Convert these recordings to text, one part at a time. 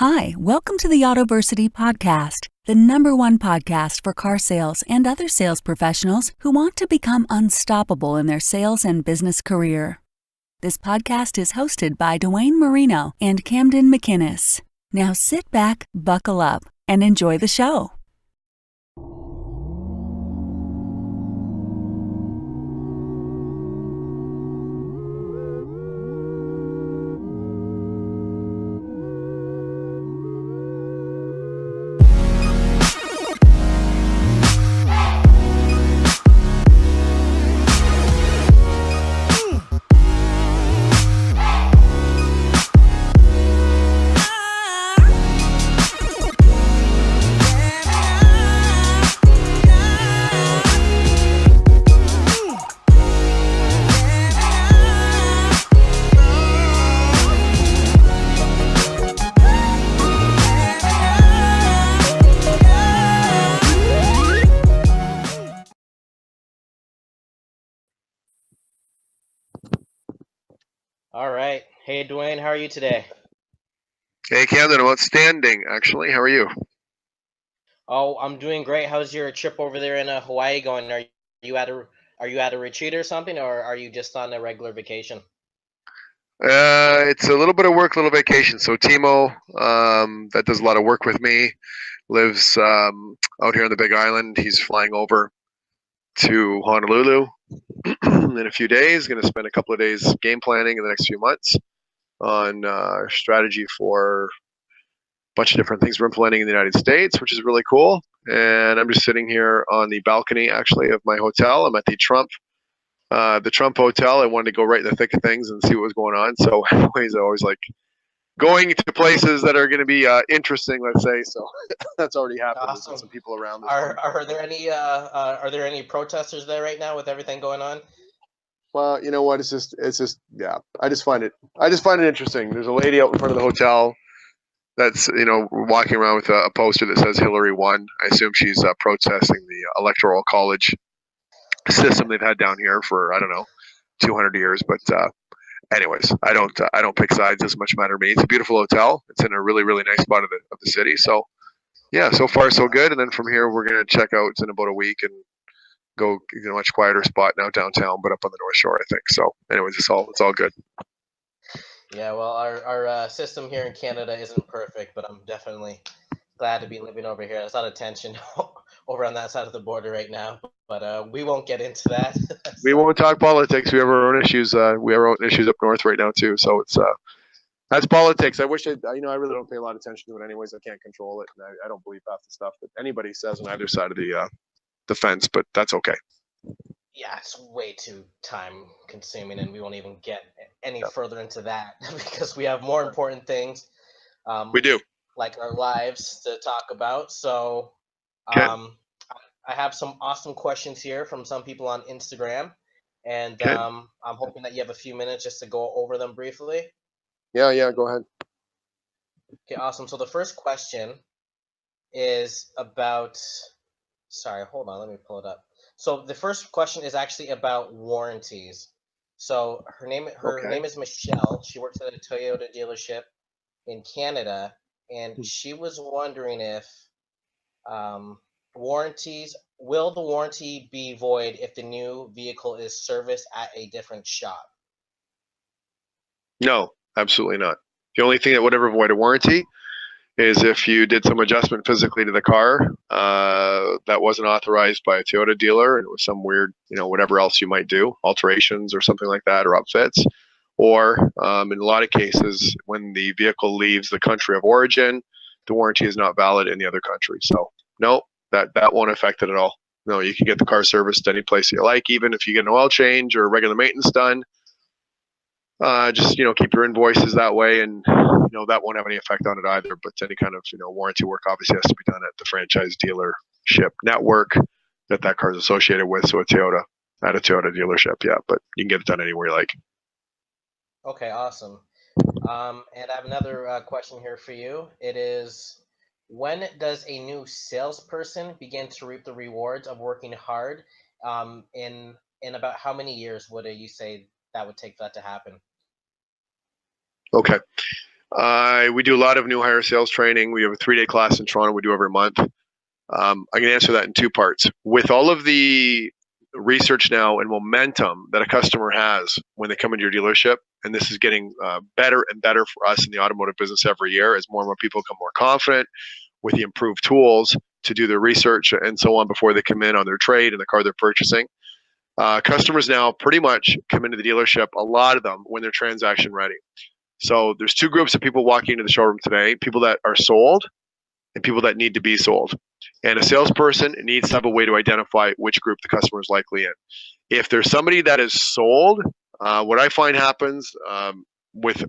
Hi, welcome to the Autoversity Podcast, the #1 podcast for car sales and other sales professionals who want to become unstoppable in their sales and business career. This podcast is hosted by Dwayne Marino and Camden McInnes. Now sit back, buckle up, and enjoy the show. All right. Hey, Dwayne, how are you today? Hey, Camden, I'm outstanding, actually. How are you? Oh, I'm doing great. How's your trip over there in Hawaii going? You at a retreat or something, or are you just on a regular vacation? It's a little bit of work, a little vacation. So Timo, that does a lot of work with me, lives out here on the Big Island. He's flying over to Honolulu in a few days. Going to spend a couple of days game planning in the next few months on strategy for a bunch of different things we're implementing in the United States, which is really cool. And I'm just sitting here on the balcony, actually, of my hotel. I'm at the Trump Hotel. I wanted to go right in the thick of things and see what was going on. So, anyways, I always like going to places that are going to be interesting, let's say. So that's already happened. Awesome. There's some people around. Are there any protesters there right now with everything going on? Well, you know what? It's just yeah. I just find it interesting. There's a lady out in front of the hotel that's walking around with a poster that says Hillary won. I assume she's protesting the electoral college system they've had down here for 200 years. But anyways, I don't pick sides. Doesn't much matter to me. It's a beautiful hotel. It's in a really nice spot of the city. So yeah, so far so good. And then from here we're gonna check out in about a week and go a much quieter spot now downtown, but up on the North Shore, I think. So anyways, it's all good. Yeah, well, our system here in Canada isn't perfect, but I'm definitely glad to be living over here. There's a lot of tension over on that side of the border right now, but we won't get into that. We won't talk politics. We have our own issues. We have our own issues up north right now too. So it's that's politics. I wish I really don't pay a lot of attention to it. Anyways, I can't control it, and I don't believe half the stuff that anybody says on either side of the fence. But that's okay. Yeah, it's way too time consuming, and we won't even get any further into that because we have more important things. We do. Like our lives to talk about. So Okay. I have some awesome questions here from some people on Instagram, and Okay. I'm hoping that you have a few minutes just to go over them briefly. Yeah, go ahead. Okay, awesome. So the first question is about, sorry, hold on, let me pull it up. So the first question is actually about warranties. So her name is Michelle. She works at a Toyota dealership in Canada, and she was wondering if will the warranty be void if the new vehicle is serviced at a different shop? No, absolutely not. The only thing that would ever void a warranty is if you did some adjustment physically to the car that wasn't authorized by a Toyota dealer, and it was some weird, whatever else you might do, alterations or something like that, or upfits. Or in a lot of cases, when the vehicle leaves the country of origin, the warranty is not valid in the other country. So no, that won't affect it at all. No, you can get the car serviced any place you like, even if you get an oil change or regular maintenance done. Just keep your invoices that way, and that won't have any effect on it either. But any kind of warranty work obviously has to be done at the franchise dealership network that car is associated with. So at a Toyota dealership, yeah. But you can get it done anywhere you like. Okay, awesome. And I have another question here for you. It is, when does a new salesperson begin to reap the rewards of working hard? In about how many years would you say that would take for that to happen? Okay. We do a lot of new hire sales training. We have a 3-day class in Toronto we do every month. I can answer that in 2 parts. With all of the research now and momentum that a customer has when they come into your dealership, and this is getting better and better for us in the automotive business every year as more and more people become more confident with the improved tools to do their research and so on before they come in on their trade and the car they're purchasing. Customers now pretty much come into the dealership, a lot of them, when they're transaction ready. So there's 2 groups of people walking into the showroom today, people that are sold and people that need to be sold. And a salesperson needs to have a way to identify which group the customer is likely in. If there's somebody that is sold, what I find happens with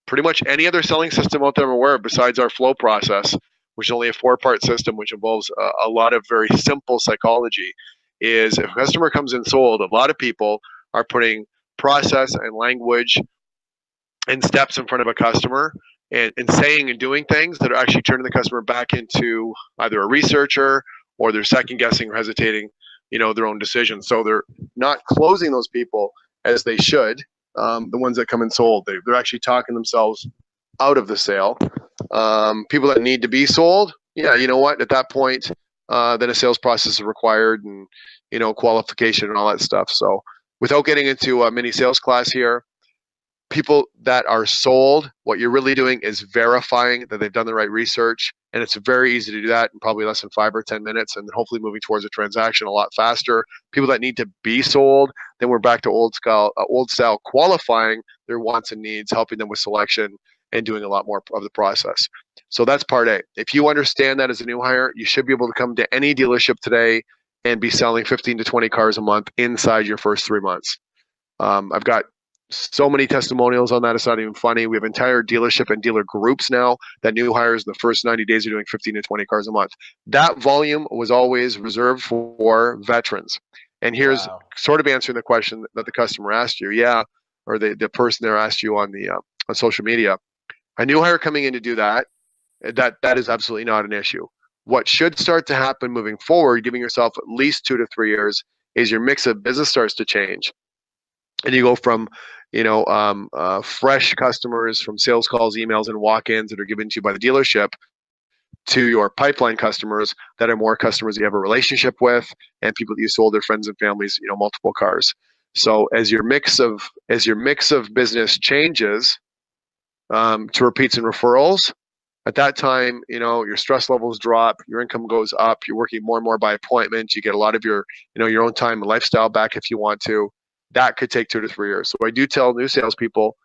pretty much any other selling system out there I'm aware of besides our flow process, which is only a 4-part system, which involves a lot of very simple psychology, is if a customer comes in sold, a lot of people are putting process and language and steps in front of a customer and saying and doing things that are actually turning the customer back into either a researcher or they're second guessing or hesitating, their own decisions. So they're not closing those people as they should. The ones that come in sold, they're actually talking themselves out of the sale. People that need to be sold, yeah, you know what? At that point, then a sales process is required and, qualification and all that stuff. So without getting into a mini sales class here, people that are sold, what you're really doing is verifying that they've done the right research. And it's very easy to do that in probably less than 5 or 10 minutes, and then hopefully moving towards a transaction a lot faster. People that need to be sold, then we're back to old style qualifying their wants and needs, helping them with selection and doing a lot more of the process. So that's part A. If you understand that as a new hire, you should be able to come to any dealership today and be selling 15 to 20 cars a month inside your first 3 months. I've got so many testimonials on that. It's not even funny. We have entire dealership and dealer groups now that new hires in the first 90 days are doing 15 to 20 cars a month. That volume was always reserved for veterans. And here's sort of answering the question that the customer asked you. Yeah. Or the person there asked you on the on social media. A new hire coming in to do that is absolutely not an issue. What should start to happen moving forward, giving yourself at least 2 to 3 years, is your mix of business starts to change. And you go from, fresh customers from sales calls, emails, and walk-ins that are given to you by the dealership to your pipeline customers that are more customers that you have a relationship with and people that you sold their friends and families, multiple cars. So as your mix of business changes to repeats and referrals, at that time, your stress levels drop, your income goes up, you're working more and more by appointment, you get a lot of your, your own time and lifestyle back if you want to. That could take 2 to 3 years. So I do tell new salespeople,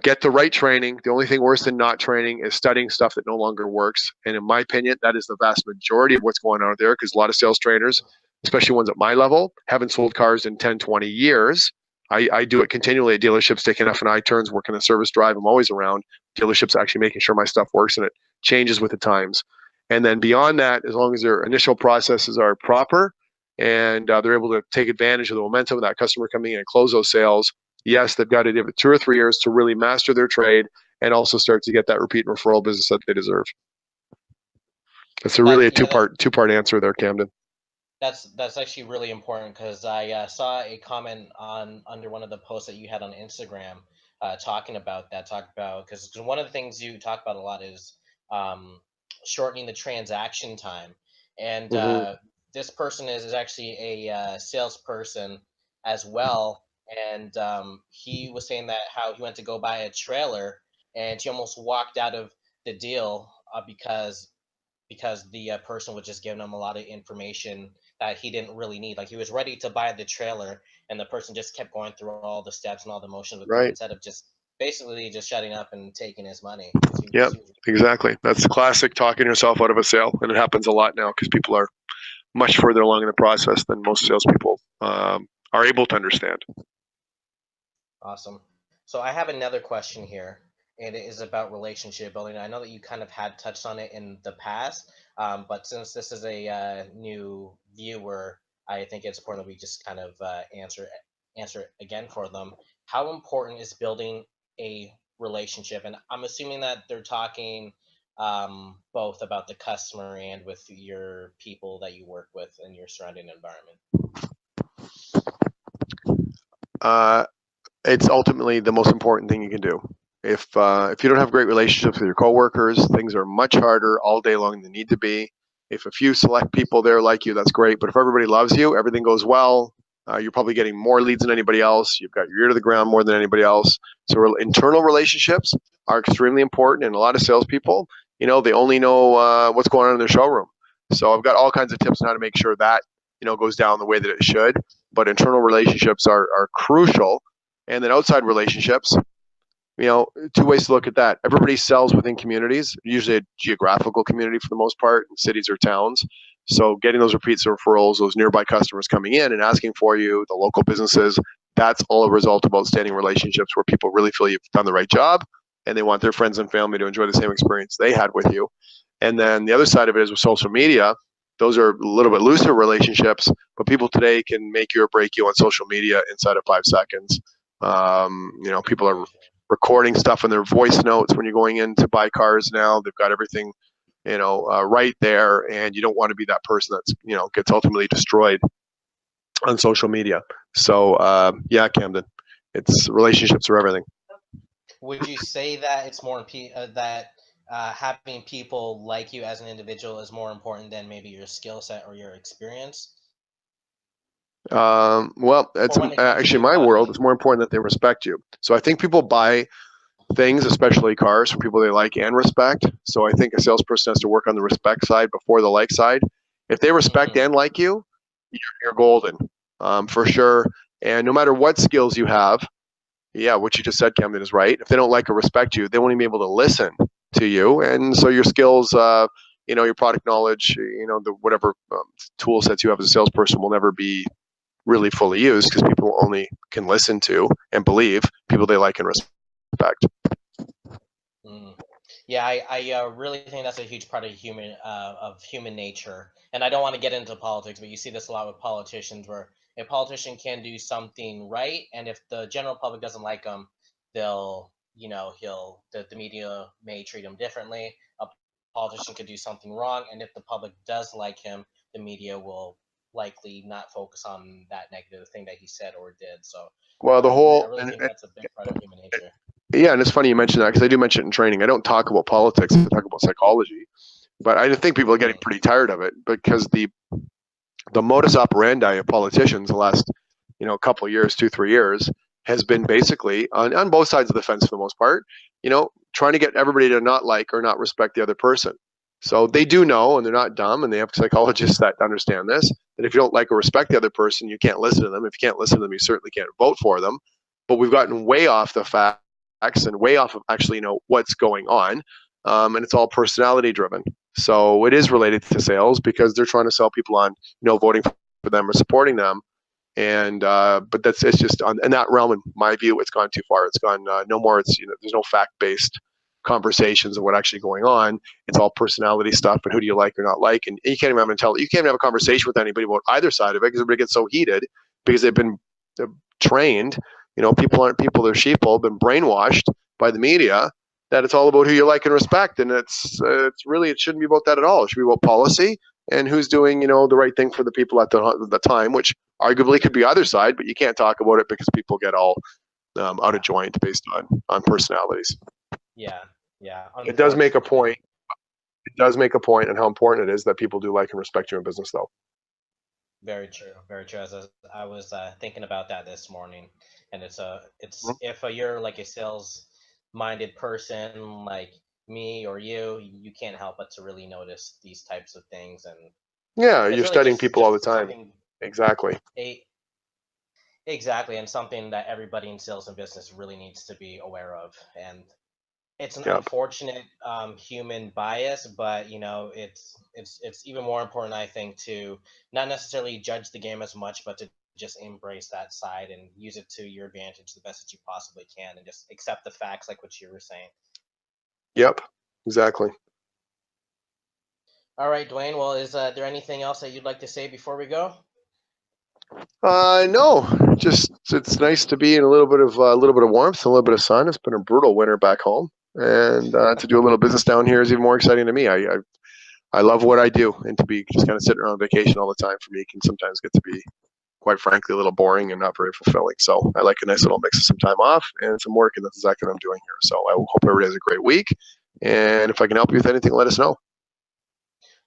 get the right training. The only thing worse than not training is studying stuff that no longer works. And in my opinion, that is the vast majority of what's going on out there, because a lot of sales trainers, especially ones at my level, haven't sold cars in 10, 20 years. I do it continually at dealerships, taking F&I turns, working the service drive. I'm always around dealerships actually making sure my stuff works, and it changes with the times. And then beyond that, as long as their initial processes are proper, and they're able to take advantage of the momentum of that customer coming in and close those sales, yes, they've got to give it 2 or 3 years to really master their trade and also start to get that repeat and referral business that they deserve. That's really a two-part answer there, Camden. That's actually really important, because I saw a comment under one of the posts that you had on Instagram talking about that. Because one of the things you talk about a lot is shortening the transaction time, and this person is actually a salesperson as well, and he was saying that how he went to go buy a trailer and he almost walked out of the deal because the person was just giving him a lot of information that he didn't really need. Like, he was ready to buy the trailer, and the person just kept going through all the steps and all the motions with him, instead of just basically just shutting up and taking his money. Yeah, exactly. That's classic talking yourself out of a sale, and it happens a lot now because people are much further along in the process than most salespeople are able to understand. Awesome. So I have another question here, and it is about relationship building. I know that you kind of had touched on it in the past, but since this is a new viewer, I think it's important that we just kind of answer it again for them. How important is building a relationship? And I'm assuming that they're talking both about the customer and with your people that you work with in your surrounding environment. It's ultimately the most important thing you can do if you don't have great relationships with your coworkers, things are much harder all day long than they need to be. If a few select people there like you, that's great. But if everybody loves you, everything goes well. You're probably getting more leads than anybody else. You've got your ear to the ground more than anybody else. So internal relationships are extremely important. And a lot of salespeople, they only know what's going on in their showroom. So I've got all kinds of tips on how to make sure that, goes down the way that it should. But internal relationships are crucial. And then outside relationships, two ways to look at that. Everybody sells within communities, usually a geographical community for the most part, in cities or towns. So getting those repeats or referrals, those nearby customers coming in and asking for you, the local businesses, that's all a result of outstanding relationships where people really feel you've done the right job and they want their friends and family to enjoy the same experience they had with you. And then the other side of it is with social media. Those are a little bit looser relationships, but people today can make you or break you on social media inside of 5 seconds. People are recording stuff in their voice notes when you're going in to buy cars now. They've got everything, right there, and you don't want to be that person that's, gets ultimately destroyed on social media. So, Camden, it's relationships are everything. Would you say that it's more that having people like you as an individual is more important than maybe your skill set or your experience? Well, it's actually in my world, it's more important that they respect you. So I think people buy things, especially cars, from people they like and respect. So I think a salesperson has to work on the respect side before the like side. If they respect and like you, you're golden, for sure. And no matter what skills you have, what you just said, Camden, is right. If they don't like or respect you, they won't even be able to listen to you. And so your skills, your product knowledge, the whatever tool sets you have as a salesperson will never be really fully used because people only can listen to and believe people they like and respect. Yeah, I really think that's a huge part of human nature. And I don't want to get into politics, but you see this a lot with politicians where a politician can do something right, and if the general public doesn't like him, the media may treat him differently. A politician could do something wrong, and if the public does like him, the media will likely not focus on that negative thing that he said or did. So, well, I really think that's a big part of human nature. Yeah, and it's funny you mentioned that because I do mention it in training. I don't talk about politics; I talk about psychology. But I think people are getting pretty tired of it because the modus operandi of politicians the last couple of years, 2-3 years, has been basically on both sides of the fence for the most part. Trying to get everybody to not like or not respect the other person. So they do know, and they're not dumb, and they have psychologists that understand this, that if you don't like or respect the other person, you can't listen to them. If you can't listen to them, you certainly can't vote for them. But we've gotten way off the facts and way off of actually what's going on, and it's all personality driven. So it is related to sales because they're trying to sell people on voting for them or supporting them. And but it's just in that realm, in my view, it's gone too far. It's gone no more. It's there's no fact-based conversations of what actually going on. It's all personality stuff and who do you like or not like, and you can't even have a conversation with anybody about either side of it because everybody gets so heated because they've been trained. People aren't people; they're sheeple. Been brainwashed by the media that it's all about who you like and respect, and it's really it shouldn't be about that at all. It should be about policy and who's doing the right thing for the people at the time, which arguably could be either side, but you can't talk about it because people get all out of joint based on personalities. Yeah. It does make a point. It does make a point on how important it is that people do like and respect you in business, though. Very true. Very true. As I was thinking about that this morning, and it's if you're like a sales-minded person like me or you can't help but to really notice these types of things. And yeah, you're really studying people all the time. Exactly. Exactly, and something that everybody in sales and business really needs to be aware of. And it's an unfortunate human bias, but it's even more important, I think, to not necessarily judge the game as much, but to just embrace that side and use it to your advantage the best that you possibly can, and just accept the facts, like what you were saying. Yep, exactly. All right, Dwayne. Well, is there anything else that you'd like to say before we go? No, just it's nice to be in a little bit of warmth, a little bit of sun. It's been a brutal winter back home, and to do a little business down here is even more exciting to me. I love what I do, and to be just kind of sitting around on vacation all the time for me can sometimes get to be quite frankly, a little boring and not very fulfilling. So I like a nice little mix of some time off and some work, and that's exactly what I'm doing here. So I hope everybody has a great week. And if I can help you with anything, let us know.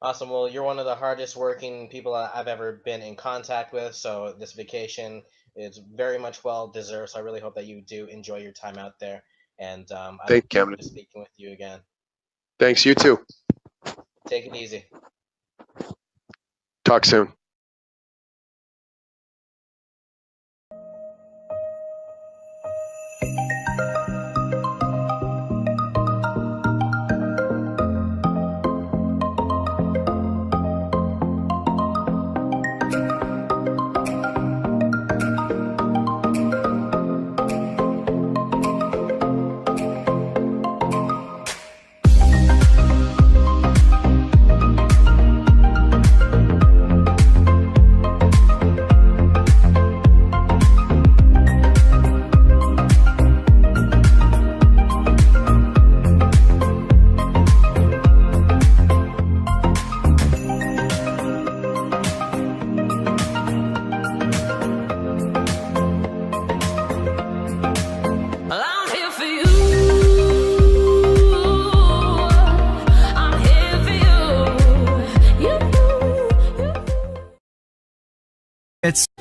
Awesome. Well, you're one of the hardest working people I've ever been in contact with. So this vacation is very much well deserved. So I really hope that you do enjoy your time out there. And I look forward to speaking with you again. Thanks. You too. Take it easy. Talk soon.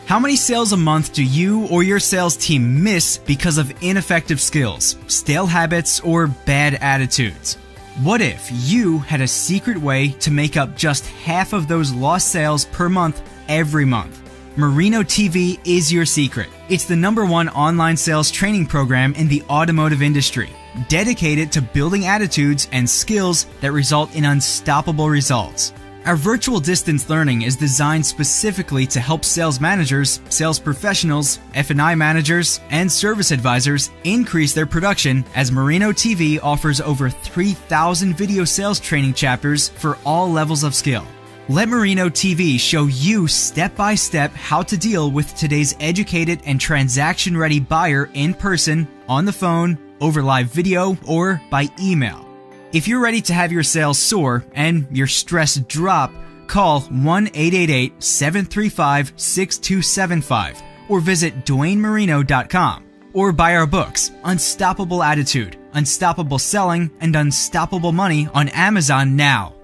How many sales a month do you or your sales team miss because of ineffective skills, stale habits, or bad attitudes? What if you had a secret way to make up just half of those lost sales per month every month? MarinoTV is your secret. It's the #1 online sales training program in the automotive industry, dedicated to building attitudes and skills that result in unstoppable results. Our virtual distance learning is designed specifically to help sales managers, sales professionals, F&I managers, and service advisors increase their production, as MarinoTV offers over 3,000 video sales training chapters for all levels of skill. Let MarinoTV show you step-by-step how to deal with today's educated and transaction-ready buyer in person, on the phone, over live video, or by email. If you're ready to have your sales soar and your stress drop, call 1-888-735-6275 or visit DwayneMarino.com, or buy our books, Unstoppable Attitude, Unstoppable Selling, and Unstoppable Money on Amazon now.